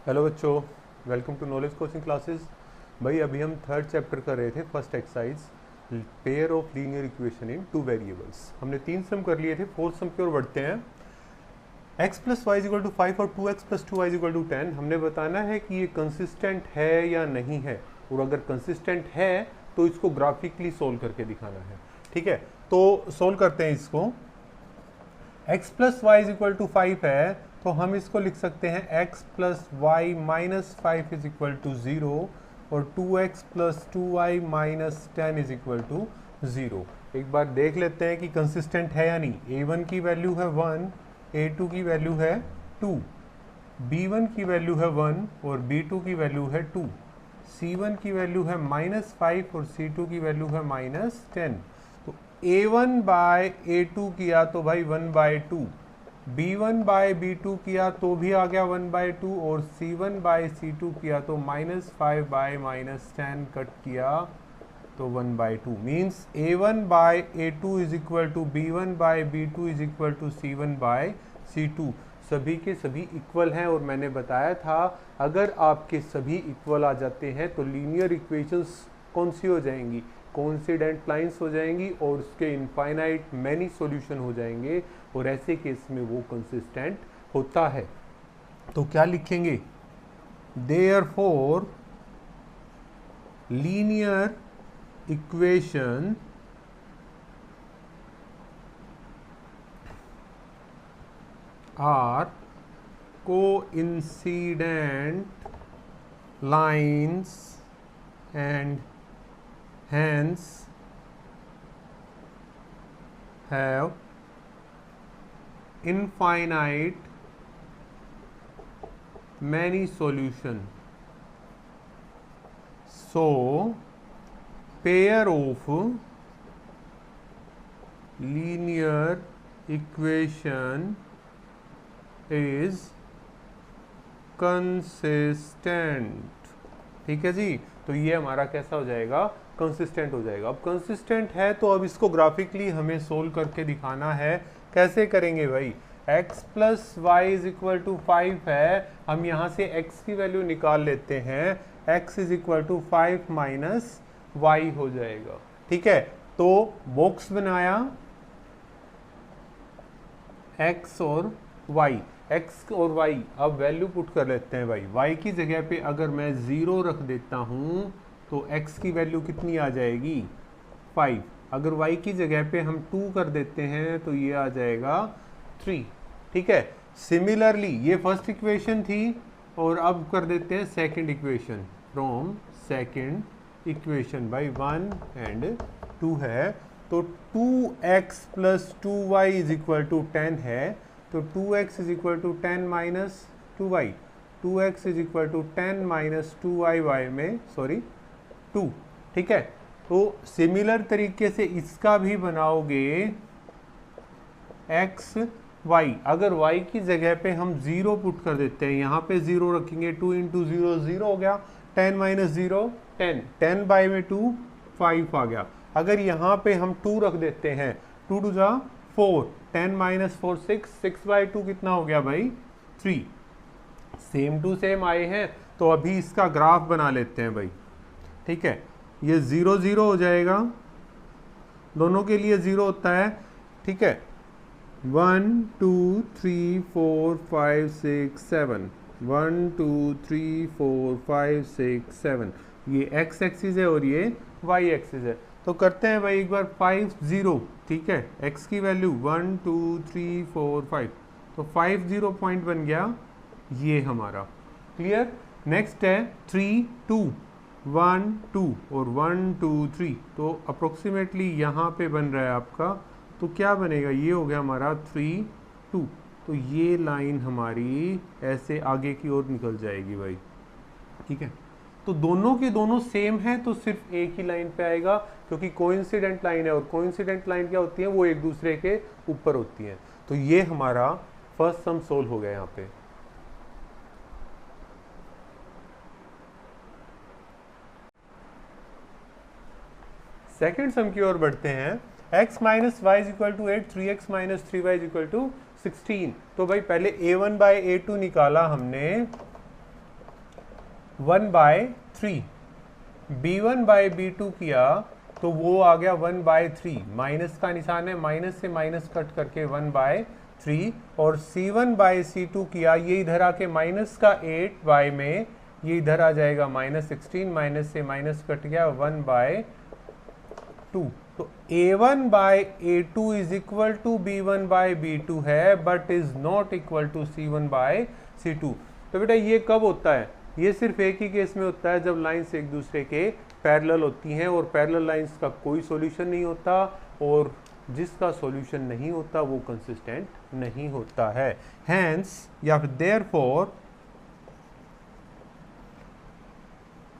Hello बच्चों, welcome to knowledge coaching classes. भाई अभी हम थर्ड चैप्टर कर रहे थे, first exercise pair of linear equation in two variables. हमने 3 सम कर लिए थे, फोर्थ सम की ओर बढ़ते हैं। x plus y is equal to 5 और 2x plus 2y is equal to 10। हमने बताना है कि ये कंसिस्टेंट है या नहीं है, और अगर कंसिस्टेंट है तो इसको ग्राफिकली सोल्व करके दिखाना है। ठीक है, तो सोल्व करते हैं इसको। x plus y is equal to 5 है तो हम इसको लिख सकते हैं x plus y minus 5 is equal to 0 और 2x plus 2y minus 10 is equal to 0। एक बार देख लेते हैं कि कंसिस्टेंट है या नहीं। a1 की वैल्यू है 1, a2 की वैल्यू है 2, b1 की वैल्यू है 1 और b2 की वैल्यू है 2, c1 की वैल्यू है -5 और c2 की वैल्यू है -10। तो a1 बाय a2 किया तो भाई 1/2, b1 बाय b2 किया तो भी आ गया 1/2 और c1 बाय c2 किया तो -5 बाय -10 कट किया तो 1/2। Means a1 by a2 is equal to b1 by b2 is equal to c1 by c2। सभी के सभी इक्वल हैं, और मैंने बताया था अगर आपके सभी इक्वल आ जाते हैं तो लीनियर इक्वेशंस कौन सी हो जाएंगी, कोइंसिडेंट लाइंस हो जाएंगी और उसके इनफाइनाइट मैनी सॉल्यूशन हो जाएंगे, और ऐसे केस में वो कंसिस्टेंट होता है। तो क्या लिखेंगे? Therefore linear equation are coincident lines and hence have infinite many solution. So pair of linear equation is consistent. ठीक है जी, तो ये हमारा कैसा हो जाएगा? कंसिस्टेंट हो जाएगा। अब कंसिस्टेंट है तो अब इसको ग्राफिकली हमें सोल्व करके दिखाना है। कैसे करेंगे भाई? x plus y is equal to 5 है, हम यहाँ से x की वैल्यू निकाल लेते हैं। x is equal to 5 minus y हो जाएगा। ठीक है, तो बॉक्स बनाया x और y, x और y। अब वैल्यू पुट कर लेते हैं भाई। y की जगह पे अगर मैं 0 रख देता हूं तो x की वैल्यू कितनी आ जाएगी? 5। अगर y की जगह पे हम 2 कर देते हैं तो ये आ जाएगा 3। ठीक है, सिमिलरली ये फर्स्ट इक्वेशन थी, और अब कर देते हैं second equation. From second equation भाई 1 एंड 2 है, तो 2x plus 2y is equal to 10 है, तो 2x is equal to 10 minus 2y, 2x is equal to 10 minus 2y, y में सॉरी 2। ठीक है, तो सिमिलर तरीके से इसका भी बनाओगे x y। अगर y की जगह पे हम 0 पुट कर देते हैं, यहाँ पे 0 रखेंगे, 2 इंटू 0 0 हो गया, 10 माइनस 0 10, 10 बाई में 2 5 आ गया। अगर यहाँ पे हम 2 रख देते हैं, 2 टू जा 4, 10 माइनस 4 6, 6 बाई 2 कितना हो गया भाई? 3। सेम टू सेम आए हैं, तो अभी इसका ग्राफ बना लेते हैं भाई। ठीक है, ये 0 0 हो जाएगा, दोनों के लिए 0 होता है। ठीक है, 1 2 3 4 5 6 7, 1 2 3 4 5 6 7, ये x एक्सिस है और ये y एक्सिस है। तो करते हैं भाई एक बार 5 0। ठीक है, x की वैल्यू 1 2 3 4 5, तो 5 0 पॉइंट बन गया ये हमारा। क्लियर? नेक्स्ट है 3 2, 1 2 और 1 2 3, तो अप्रोक्सीमेटली यहाँ पे बन रहा है आपका, तो क्या बनेगा? ये हो गया हमारा 3 2। तो ये लाइन हमारी ऐसे आगे की ओर निकल जाएगी भाई। ठीक है, तो दोनों के दोनों सेम है तो सिर्फ एक ही लाइन पे आएगा, क्योंकि कोइंसिडेंट लाइन है, और कोइंसिडेंट लाइन क्या होती है? वो एक दूसरे के ऊपर होती है। तो ये हमारा फर्स्ट सम सोल्व हो गया यहाँ पे। सेकेंड सम की ओर बढ़ते हैं। x minus y is equal to 8, 3x minus 3y is equal to 16। तो भाई पहले a1 बाई a2 निकाला हमने, 1/3, B1/B2 किया तो वो आ गया 1/3, माइनस का निशान है, माइनस से माइनस कट करके 1/3, और C1/C2 किया, ये इधर आके माइनस का 8 में ये इधर आ जाएगा -16, माइनस से माइनस कट गया 1/2। तो A1/A2 is equal to B1/B2 है, but is not equal to C1/C2। तो बेटा ये कब होता है? ये सिर्फ एक ही केस में होता है, जब लाइंस एक दूसरे के पैरेलल होती हैं, और पैरेलल लाइंस का कोई सॉल्यूशन नहीं होता, और जिसका सॉल्यूशन नहीं होता वो कंसिस्टेंट नहीं होता है। हेंस या फिर therefore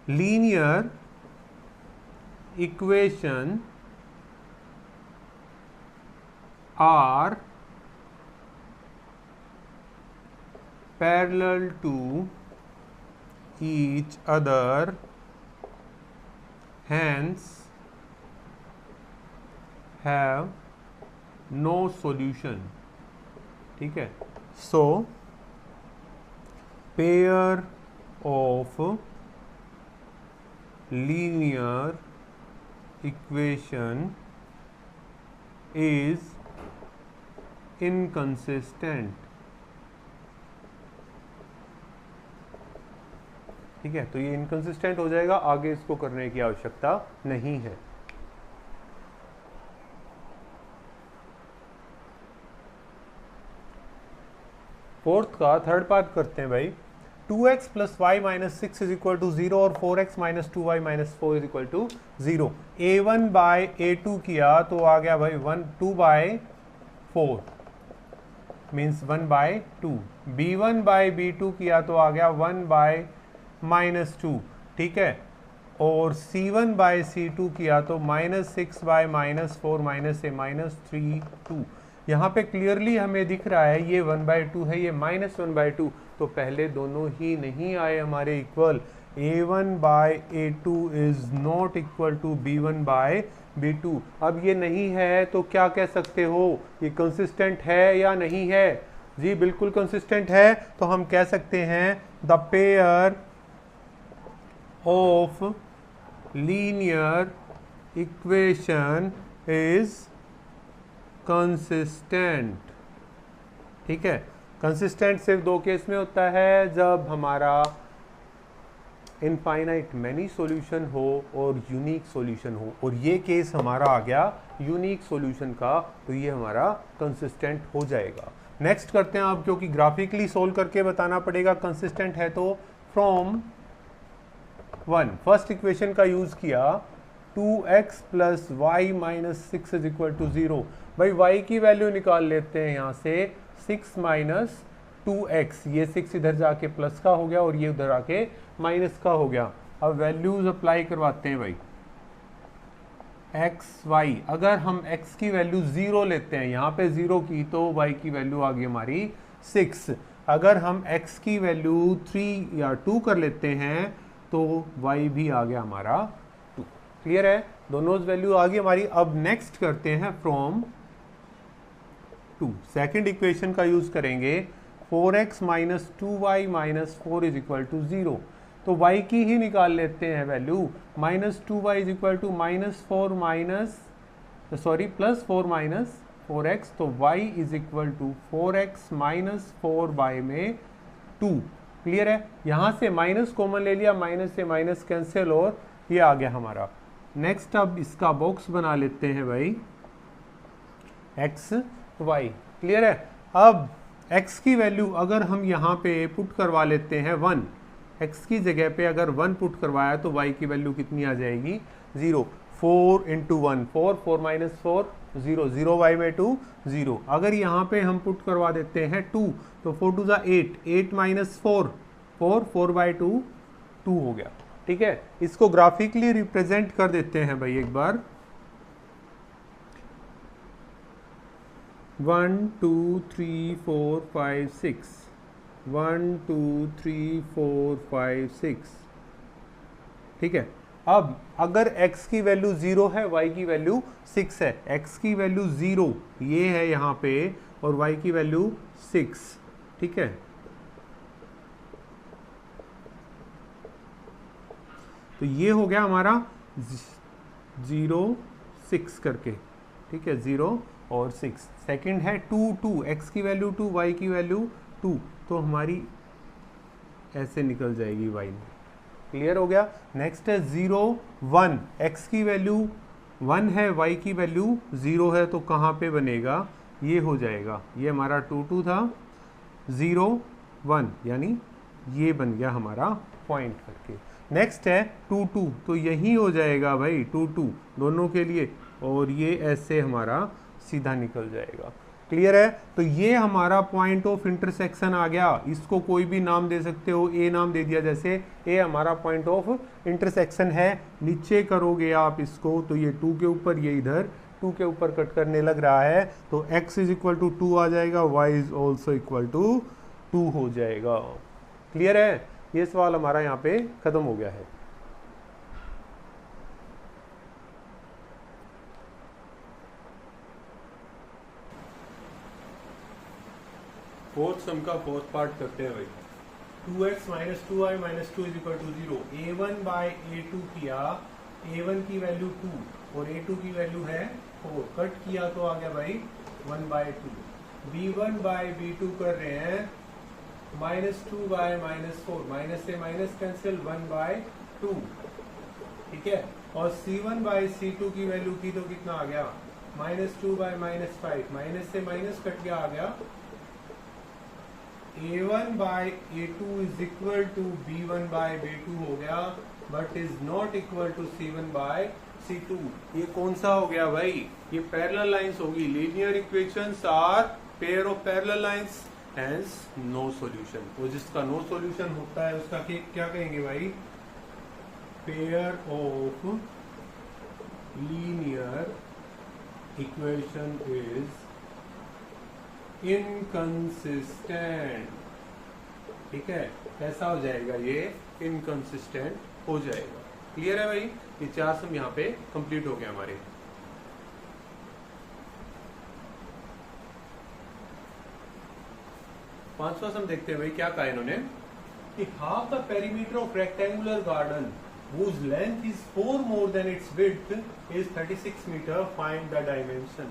linear equation are parallel to each other, hence have no solution। ठीक है, so pair of linear equation is inconsistent. ठीक है, तो ये इनकंसिस्टेंट हो जाएगा, आगे इसको करने की आवश्यकता नहीं है। फोर्थ का थर्ड पार्ट करते हैं भाई। 2x + y - 6 = 0 और 4x - 2y - 4 = 0। A1/A2 किया तो आ गया भाई 2/4 मीन्स 1/2। B1/B2 किया तो आ गया 1/-2। ठीक है, और C1/C2 किया तो -6/-4 -3 2। यहाँ पे क्लियरली हमें दिख रहा है ये 1/2 है, ये -1/2, तो पहले दोनों ही नहीं आए हमारे equal. A1/A2 is not equal to B1/B2। अब ये नहीं है तो क्या कह सकते हो? ये कंसिस्टेंट है या नहीं है? जी बिल्कुल कंसिस्टेंट है, तो हम कह सकते हैं the pair of linear equation is consistent. ठीक है, कंसिस्टेंट सिर्फ दो केस में होता है, जब हमारा इनफाइनाइट मैनी सॉल्यूशन हो और यूनिक सॉल्यूशन हो, और ये केस हमारा आ गया यूनिक सॉल्यूशन का, तो ये हमारा कंसिस्टेंट हो जाएगा। नेक्स्ट करते हैं आप, क्योंकि ग्राफिकली सोल्व करके बताना पड़ेगा कंसिस्टेंट है तो। फ्रॉम 1 फर्स्ट इक्वेशन का यूज किया, 2x + y - 6 = 0। भाई y की वैल्यू निकाल लेते हैं यहाँ से, 6 - 2x, ये 6 इधर जाके प्लस का हो गया और ये उधर आके माइनस का हो गया। अब वैल्यूज अप्लाई करवाते हैं भाई। x y, अगर हम x की वैल्यू 0 लेते हैं, यहाँ पे 0 की, तो y की वैल्यू आ गई हमारी 6। अगर हम x की वैल्यू 3 या 2 कर लेते हैं तो y भी आ गया हमारा 2। क्लियर है, दोनों वैल्यू आ गई हमारी। अब नेक्स्ट करते हैं फ्रॉम 2 सेकेंड इक्वेशन का यूज करेंगे। 4x - 2y - 4 = 0, तो y की ही निकाल लेते हैं वैल्यू। -2y = -4 +4 - 4x, तो y = 4x - 4y में 2। क्लियर है, यहाँ से माइनस कॉमन ले लिया, माइनस से माइनस कैंसिल, और ये आ गया हमारा। नेक्स्ट अब इसका बॉक्स बना लेते हैं भाई, x y। क्लियर है, अब x की वैल्यू अगर हम यहाँ पे पुट करवा लेते हैं 1, x की जगह पे अगर 1 पुट करवाया तो y की वैल्यू कितनी आ जाएगी? 0। 4 × 1 4, 4 - 4 0, 0y में 2 0। अगर यहाँ पे हम पुट करवा देते हैं 2, तो 4 × 2 = 8, 8 - 4 4, 4/2 2 हो गया। ठीक है, इसको ग्राफिकली रिप्रेजेंट कर देते हैं भाई एक बार। 1 2 3 4 5 6, 1 2 3 4 5 6। ठीक है, अब अगर x की वैल्यू 0 है, y की वैल्यू 6 है, x की वैल्यू 0 ये है यहाँ पे, और y की वैल्यू 6। ठीक है, तो ये हो गया हमारा 0 6 करके, ठीक है, 0 और 6। सेकंड है 2 2, x की वैल्यू 2, y की वैल्यू 2, तो हमारी ऐसे निकल जाएगी y में। क्लियर हो गया। नेक्स्ट है 0 1, x की वैल्यू 1 है, y की वैल्यू 0 है, तो कहाँ पे बनेगा, ये हो जाएगा, ये हमारा 2 2 था, 0 1, यानी ये बन गया हमारा पॉइंट करके। नेक्स्ट है 2 2, तो यही हो जाएगा भाई 2 2 दोनों के लिए, और ये ऐसे हमारा सीधा निकल जाएगा। क्लियर है। तो ये हमारा पॉइंट ऑफ इंटरसेक्शन आ गया। इसको कोई भी नाम दे सकते हो, ए नाम दे दिया, जैसे ए हमारा पॉइंट ऑफ इंटरसेक्शन है। नीचे करोगे आप इसको तो ये 2 के ऊपर, ये इधर 2 के ऊपर कट करने लग रहा है, तो x इज इक्वल टू 2 आ जाएगा, y is also equal to 2 हो जाएगा। क्लियर है। ये सवाल हमारा यहाँ पे खत्म हो गया है। फोर्थ सम का फोर्थ पार्ट करते हैं भाई। 2x minus 2y minus 2 is equal to 0। a1 by a2 किया, a1 की वैल्यू 2 और a2 की वैल्यू है 4, कट किया तो आ गया भाई 1 बाय 2। b1 बाय b2 कर रहे हैं माइनस 2 बाय माइनस 4, माइनस से माइनस कैंसिल 1 बाय 2, ठीक है। और c1 बाय c2 की वैल्यू की तो कितना आ गया, माइनस 2 बाय माइनस 5, माइनस से माइनस कट गया, आ गया a1 by a2 is equal to b1 by b2 हो गया, but is not equal to c1 by c2। ये कौन सा हो गया भाई, ये पैरेलल लाइंस होगी। Linear equations are pair of parallel lines, hence no solution. तो जिसका नो सॉल्यूशन होता है उसका क्या कहेंगे भाई, pair of linear equation is inconsistent, ठीक है। कैसा हो जाएगा, ये इनकंसिस्टेंट हो जाएगा। क्लियर है भाई। ये 4 सम यहाँ पे कंप्लीट हो गए हमारे। पांचवा सम देखते हैं भाई, क्या कहा इन्होंने कि half the perimeter of rectangular garden whose length is 4 more than its width is 36 meter, find the dimension।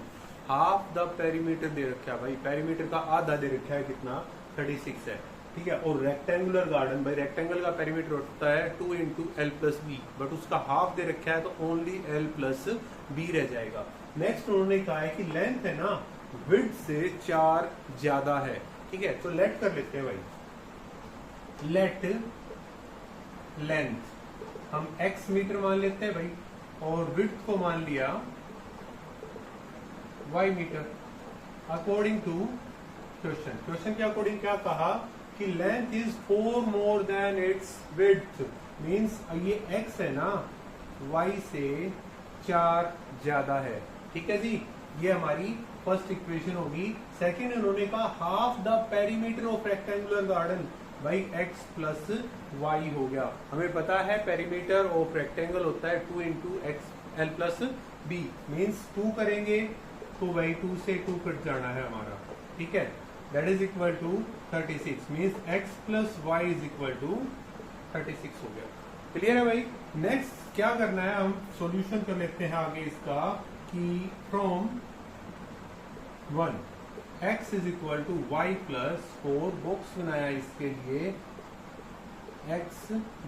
Half the perimeter दे रखा है भाई, पेरीमीटर का आधा दे रखा है, कितना 36 है, ठीक है। और रेक्टेंगुलर गार्डन, भाई रेक्टेंगल का पेरीमीटर होता है 2 into L plus B, but उसका हाफ दे रखा है तो ओनली एल प्लस बी रह जाएगा। नेक्स्ट उन्होंने कहा है कि लेंथ है ना विड्थ से 4 ज्यादा है, ठीक है। तो लेट कर लेते हैं भाई, लेट लेंथ हम x मीटर मान लेते हैं भाई, और विड्थ को मान लिया y metre, according to question. Question के अकॉर्डिंग क्या कहा कि length is 4 more than its width, means ये x है ना y से 4 ज्यादा है, ठीक है जी। ये हमारी फर्स्ट इक्वेशन होगी। सेकंड उन्होंने कहा half the perimeter of rectangular garden, भाई x प्लस वाई हो गया। हमें पता है पेरीमीटर ऑफ रेक्टेंगल होता है 2 into x L plus B, means 2 करेंगे तो भाई 2 से 2 कट जाना है हमारा, ठीक है। That is equal to 36, means x plus y is equal to 36 हो गया। क्लियर है भाई। नेक्स्ट क्या करना है, हम सॉल्यूशन कर लेते हैं आगे इसका कि from 1 x is equal to y plus 4, box बनाया इसके लिए x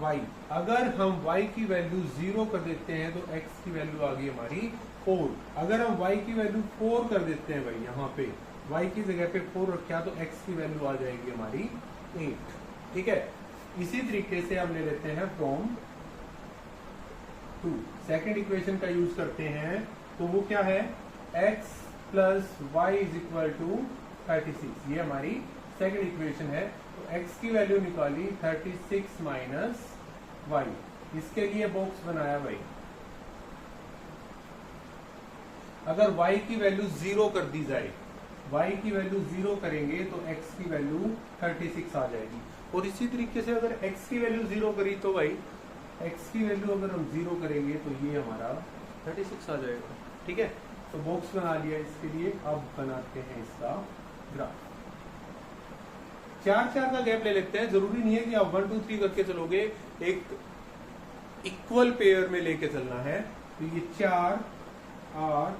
y। अगर हम y की वैल्यू 0 कर देते हैं तो x की वैल्यू आ गई हमारी 4। अगर हम y की वैल्यू 4 कर देते हैं भाई, यहाँ पे y की जगह पे 4 रखा तो x की वैल्यू आ जाएगी हमारी 8, ठीक है। इसी तरीके से हम ले लेते हैं फ्रॉम 2, सेकेंड इक्वेशन का यूज करते हैं, तो वो क्या है, x plus y is equal to 36, ये हमारी सेकेंड इक्वेशन है। तो x की वैल्यू निकाली 36 माइनस वाई, इसके लिए बॉक्स बनाया भाई। अगर y की वैल्यू 0 कर दी जाए, y की वैल्यू 0 करेंगे तो x की वैल्यू 36 आ जाएगी। और इसी तरीके से अगर x की वैल्यू 0 करी तो भाई x की वैल्यू अगर हम 0 करेंगे तो ये हमारा 36 आ जाएगा, ठीक है। तो बॉक्स बना लिया इसके लिए। अब बनाते हैं इसका ग्राफ। 4 4 का गैप ले लेते हैं, जरूरी नहीं है कि आप 1 2 3 करके चलोगे। इक्वल पेयर में लेके चलना है, तो ये 4, 8,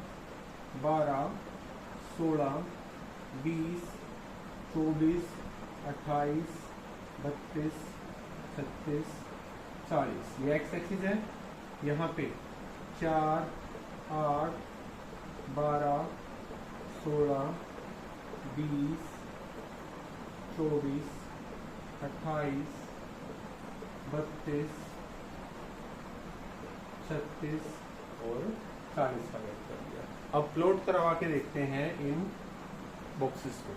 12, 16, 20, 24, 28, 32, 36, 40, ये एक्स एक्सिस है। यहाँ पे 4, 8, 12, 16, 20, 24, 28, 32, 36 और 40 का वेट कर दिया। अब प्लॉट करवा के देखते हैं इन बॉक्सेस को।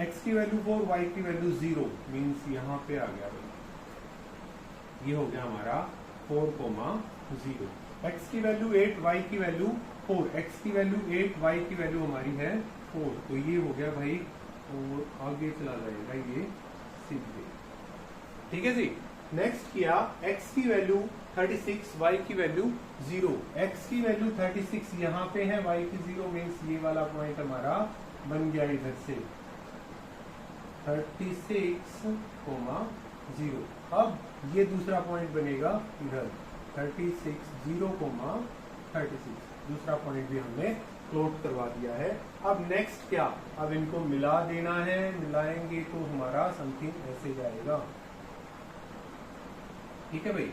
x की वैल्यू 4, y की वैल्यू 0, मीन्स यहाँ पे आ गया भाई, ये हो गया हमारा 4,0। x की वैल्यू 8, y की वैल्यू 4, x की वैल्यू 8, y की वैल्यू हमारी है 4, तो ये हो गया भाई, और आगे चला जाएगा ये सीधे। ठीक है जी। नेक्स्ट किया, x की वैल्यू 36, y की वैल्यू 0, x की वैल्यू 36 यहाँ पे है, y की 0, मीन्स ये वाला पॉइंट हमारा बन गया इधर से 36, 0। अब ये दूसरा पॉइंट बनेगा इधर 36, 0, 36, दूसरा पॉइंट भी हमने प्लॉट करवा दिया है। अब नेक्स्ट क्या, अब इनको मिला देना है, मिलाएंगे तो हमारा समथिंग ऐसे जाएगा। ठीक है भाई,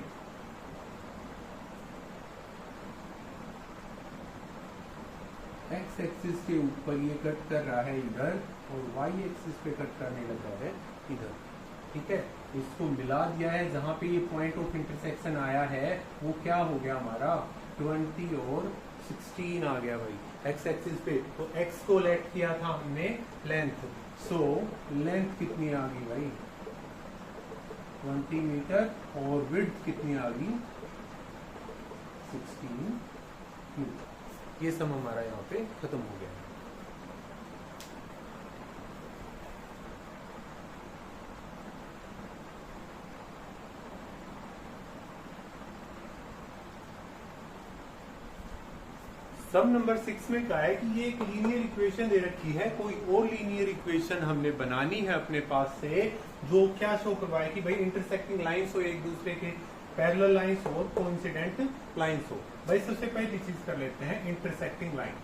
एक्स एक्सिस के ऊपर ये कट कर रहा है इधर, और वाई एक्सिस पे कट करने लगा है इधर। ठीक है, इसको मिला दिया है, जहां पे ये पॉइंट ऑफ इंटरसेक्शन आया है वो क्या हो गया हमारा 20 और 16 आ गया भाई एक्स एक्सिस पे। तो एक्स को लेट किया था हमने लेंथ, सो लेंथ कितनी आ गई भाई 20 मीटर, और विड्थ कितनी आ गई 16 मीटर। ये सब हमारा यहाँ पे खत्म हो गया। सम नंबर 6 में कहा है कि ये एक लीनियर इक्वेशन दे रखी है, कोई और लीनियर इक्वेशन हमने बनानी है अपने पास से, जो क्या शो करवाए कि भाई इंटरसेक्टिंग लाइंस हो एक दूसरे के, पैरेलल लाइंस हो, कोइंसिडेंट लाइंस हो। भाई सबसे पहली चीज कर लेते हैं इंटरसेक्टिंग लाइन।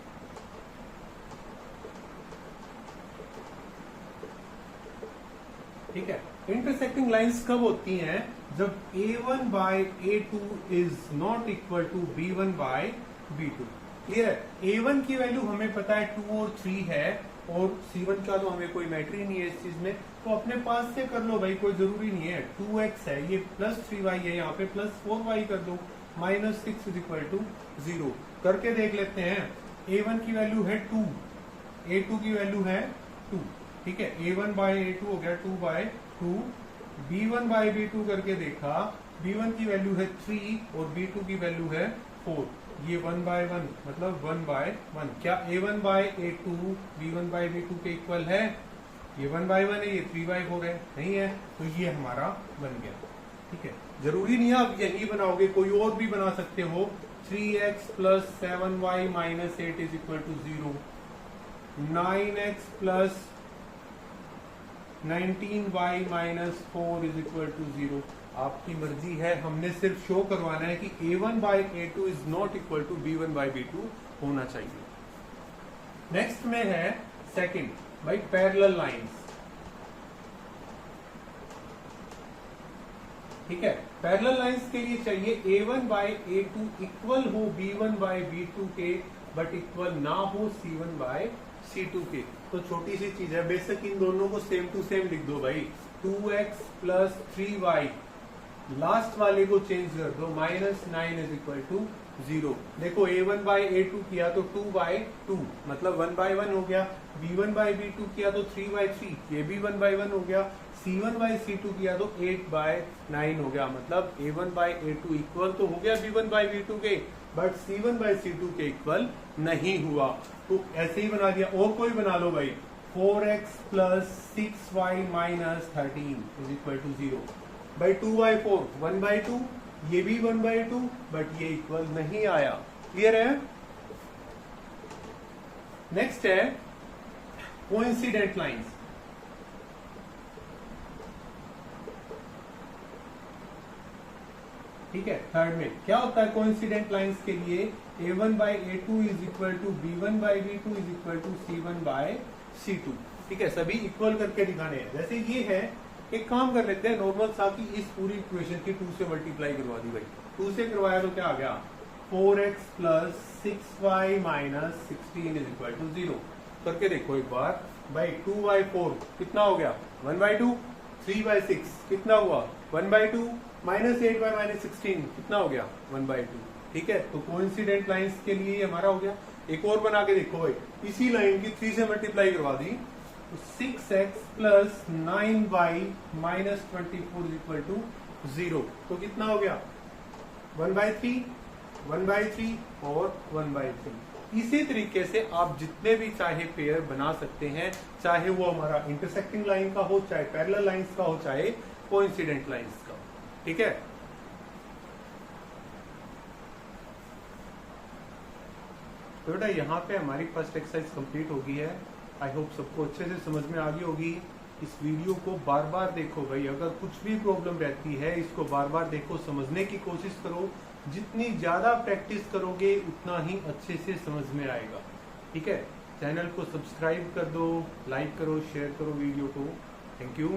ठीक है, इंटरसेक्टिंग लाइंस कब होती हैं, जब a1 by a2 is not equal to b1 by b2। Clear है, a1 की वैल्यू हमें पता है 2 और 3 है, और c1 का तो हमें कोई मैटर ही नहीं है इस चीज में, तो अपने पास से कर लो भाई, कोई जरूरी नहीं है। 2x है, ये प्लस 3y है, यहाँ पे प्लस 4y कर दो, माइनस 6 इज इक्वल टू 0 करके देख लेते हैं। a1 की वैल्यू है 2, a2 की वैल्यू है 2। ठीक है, a1 बाय a2 हो गया 2 बाय 2, b1 बाय b2 करके देखा, b1 की वैल्यू है 3 और b2 की वैल्यू है 4, ये 1 बाय 1 मतलब 1 बाय 1। क्या a1 by a2 b1 by b2 के इक्वल है, ये 1 बाय 1 है, ये 3 बाय 4 है, नहीं है, तो ये हमारा बन गया। ठीक है, जरूरी नहीं है आप यही बनाओगे, कोई और भी बना सकते हो। 3x plus 7y minus 8 is equal to 0, 9x plus 19y minus 4 is equal to 0। आपकी मर्जी है, हमने सिर्फ शो करवाना है कि a1 by a2 is not equal to b1 by b2 होना चाहिए। नेक्स्ट में है सेकंड भाई पैरेलल लाइंस। ठीक है, पैरेलल लाइंस के लिए चाहिए a1 बाय a2 इक्वल हो b1 बाय b2 के, बट इक्वल ना हो c1 बाय c2 के। तो छोटी सी चीज है, बेशक इन दोनों को सेम टू सेम लिख दो भाई, 2x प्लस 3y, लास्ट वाले को चेंज कर दो, माइनस 9 इज इक्वल टू 0। देखो a1 बाय a2 किया तो 2 बाय 2 मतलब 1 बाय 1 हो गया, b1 बाय b2 किया तो 3 बाय 3, ये भी 1 बाय 1 हो गया, c1 बाय c2 किया तो 8 बाय 9 हो गया, मतलब a1 बाय a2 इक्वल तो हो गया b1 बाय b2 के, बट c1 बाय c2 के इक्वल नहीं हुआ। तो ऐसे ही बना दिया, और कोई बना लो भाई, 4x plus 6y minus 13 is equal to 0 by 2 by 4, 1 by 2, ये भी 1 बाई 2, बट ये इक्वल नहीं आया। क्लियर है। नेक्स्ट है कोइंसिडेंट लाइंस। ठीक है। थर्ड में क्या होता है कोइंसिडेंट लाइंस के लिए, a1 by a2 is equal to b1 by b2 is equal to c1 by c2। ठीक है, सभी इक्वल करके दिखाने हैं। जैसे ये है, एक काम कर लेते हैं नॉर्मल सा कि इस पूरी इक्वेशन की 2 से मल्टीप्लाई करवा दी भाई। 2 से करवाया तो क्या आ गया, 4x plus 6y minus 16 is equal to 0। करके देखो एक बार भाई, 2/4 कितना हो गया, 1/2, 3/6 कितना हुआ, 1/2, माइनस 8 माइनस 16 कितना हो गया, 1/2। ठीक है, तो कोइंसिडेंट लाइंस के लिए हमारा हो गया। एक और बना के देखो भाई, इसी लाइन की 3 से मल्टीप्लाई करवा दी तो 6x plus 9y minus 24 is equal to 0। तो कितना हो गया, 1/3, 1/3 और 1/3। इसी तरीके से आप जितने भी चाहे पेयर बना सकते हैं, चाहे वो हमारा इंटरसेक्टिंग लाइन का हो, चाहे पैरेलल लाइंस का हो, चाहे कोइंसिडेंट लाइंस का। ठीक है, तो बेटा यहाँ पे हमारी फर्स्ट एक्सरसाइज कंप्लीट हो गई है। आई होप सबको अच्छे से समझ में आ गई होगी। इस वीडियो को बार बार देखो भाई, अगर कुछ भी प्रॉब्लम रहती है इसको बार बार देखो, समझने की कोशिश करो। जितनी ज्यादा प्रैक्टिस करोगे उतना ही अच्छे से समझ में आएगा। ठीक है, चैनल को सब्सक्राइब कर दो, लाइक करो, शेयर करो वीडियो को। Thank you.